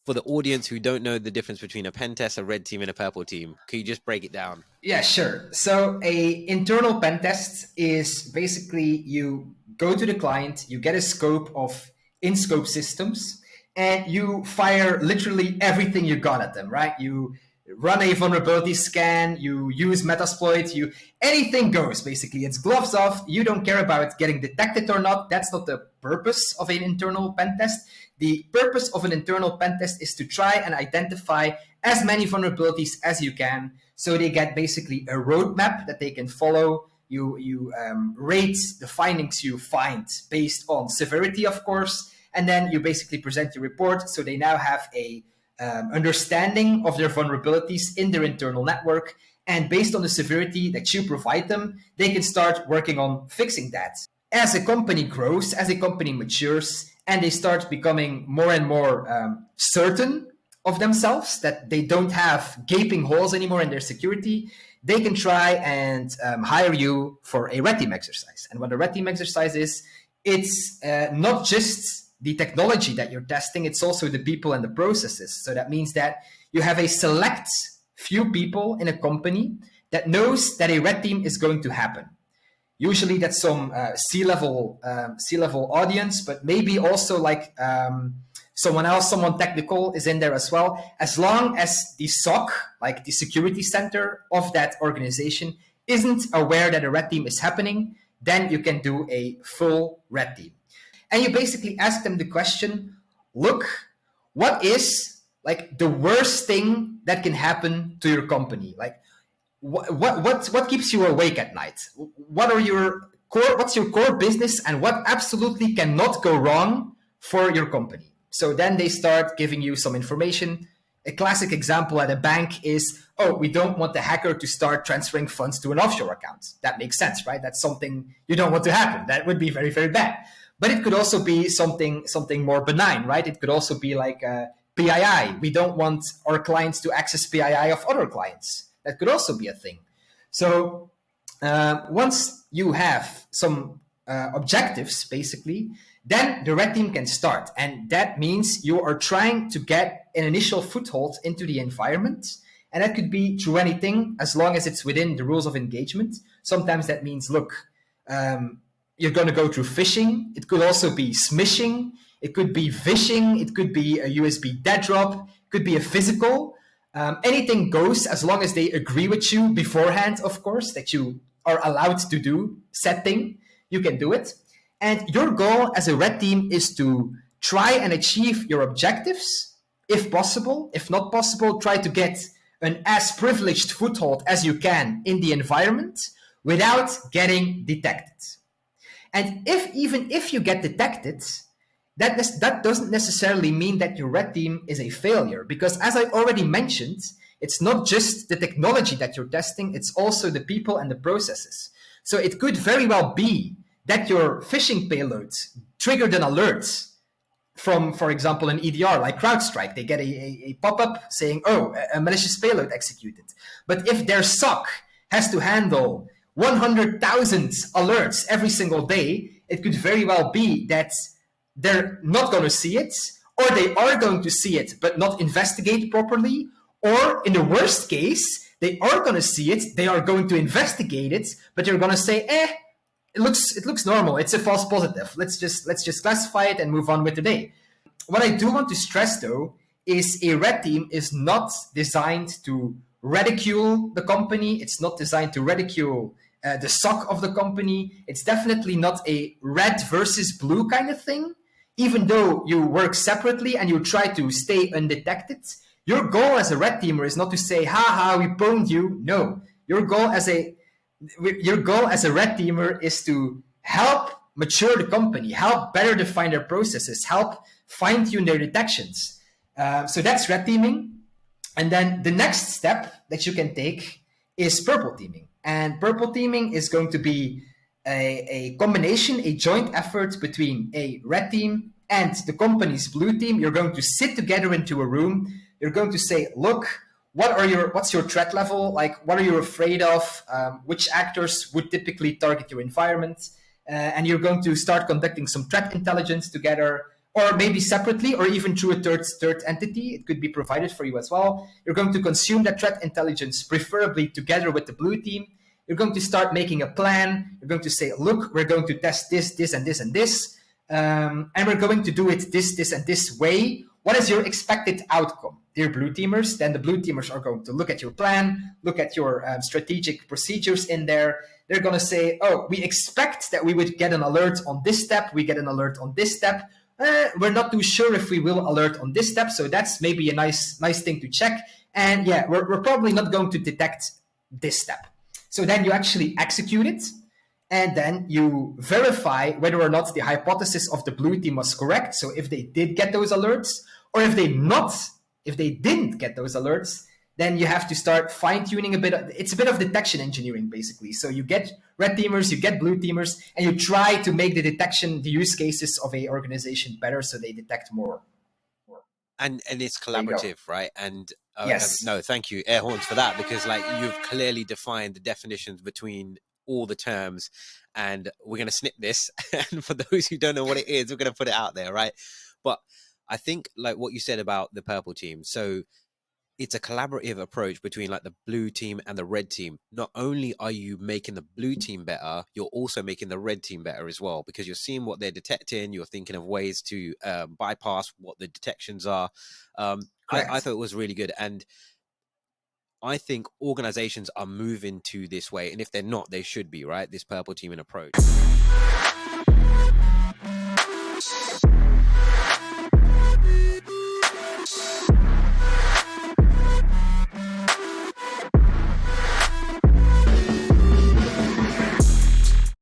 for the audience who don't know the difference between a pen test, a red team, and a purple team, can you just break it down? Yeah, sure. So a internal pen test is basically you go to the client, you get a scope of in-scope systems, and you fire literally everything you got at them, right? You run a vulnerability scan, you use Metasploit, anything goes, basically. It's gloves off. You don't care about getting detected or not. That's not the purpose of an internal pen test. The purpose of an internal pen test is to try and identify as many vulnerabilities as you can, so they get basically a roadmap that they can follow. You rate the findings you find based on severity, of course, and then you basically present your report, so they now have a understanding of their vulnerabilities in their internal network, and based on the severity that you provide them, they can start working on fixing that. As a company grows, as a company matures, and they start becoming more and more certain of themselves, that they don't have gaping holes anymore in their security, they can try and hire you for a red team exercise. And what a red team exercise is, it's not just the technology that you're testing, it's also the people and the processes. So that means that you have a select few people in a company that knows that a red team is going to happen. Usually that's some C-level audience, but maybe also like someone technical is in there as well. As long as the SOC, like the security center of that organization, isn't aware that a red team is happening, then you can do a full red team. And you basically ask them the question, look, what is like the worst thing that can happen to your company? Like what keeps you awake at night? What's your core business, and what absolutely cannot go wrong for your company? So then they start giving you some information. A classic example at a bank is, oh, we don't want the hacker to start transferring funds to an offshore account. That makes sense, right? That's something you don't want to happen. That would be very, very bad. But it could also be something more benign, right? It could also be like PII. We don't want our clients to access PII of other clients. That could also be a thing. So once you have some objectives, basically, then the red team can start. And that means you are trying to get an initial foothold into the environment. And that could be through anything, as long as it's within the rules of engagement. Sometimes that means, look, you're going to go through phishing. It could also be smishing. It could be vishing. It could be a USB dead drop. It could be a physical. Anything goes, as long as they agree with you beforehand, of course, that you are allowed to do said thing, you can do it. And your goal as a red team is to try and achieve your objectives, if possible. If not possible, try to get an as privileged foothold as you can in the environment without getting detected. And even if you get detected, that doesn't necessarily mean that your red team is a failure, because as I already mentioned, it's not just the technology that you're testing, it's also the people and the processes. So it could very well be that your phishing payloads triggered an alert from, for example, an EDR like CrowdStrike. They get a pop-up saying, oh, a malicious payload executed. But if their SOC has to handle 100,000 alerts every single day, it could very well be that they're not going to see it, or they are going to see it but not investigate properly, or in the worst case, they are going to see it, they are going to investigate it, but they're going to say, it looks normal, it's a false positive. Let's just classify it and move on with the day. What I do want to stress, though, is a red team is not designed to ridicule the company. It's not designed to ridicule the SOC of the company. It's definitely not a red versus blue kind of thing. Even though you work separately and you try to stay undetected, your goal as a red teamer is not to say, ha, we pwned you. No, your goal as a red teamer is to help mature the company, help better define their processes, help fine-tune their detections. So that's red teaming. And then the next step that you can take is purple teaming. And purple teaming is going to be a combination, a joint effort between a red team and the company's blue team. You're going to sit together into a room. You're going to say, look, what's your threat level? Like, what are you afraid of? Which actors would typically target your environment? And you're going to start conducting some threat intelligence together. or maybe separately, or even through a third entity. It could be provided for you as well. You're going to consume that threat intelligence, preferably together with the blue team. You're going to start making a plan. You're going to say, look, we're going to test this, this, and this, and this. And we're going to do it this, and this way. What is your expected outcome, dear blue teamers? Then the blue teamers are going to look at your plan, look at your strategic procedures in there. They're going to say, oh, we expect that we would get an alert on this step. We get an alert on this step. We're not too sure if we will alert on this step. So that's maybe a nice thing to check. And yeah, we're probably not going to detect this step. So then you actually execute it. And then you verify whether or not the hypothesis of the blue team was correct. So if they did get those alerts, or if they didn't get those alerts, then you have to start fine-tuning a bit. It's a bit of detection engineering, basically. So you get red teamers, you get blue teamers, and you try to make the use cases of a organization better so they detect more. And it's collaborative, right? And yes. No, thank you, air horns, for that, because like you've clearly defined the definitions between all the terms, and we're going to snip this. And for those who don't know what it is, we're going to put it out there, right? But I think like what you said about the purple team. So it's a collaborative approach between like the blue team and the red team. Not only are you making the blue team better, you're also making the red team better as well, because you're seeing what they're detecting. You're thinking of ways to bypass what the detections are. I thought it was really good. And I think organizations are moving to this way. And if they're not, they should be, right? This purple teaming approach.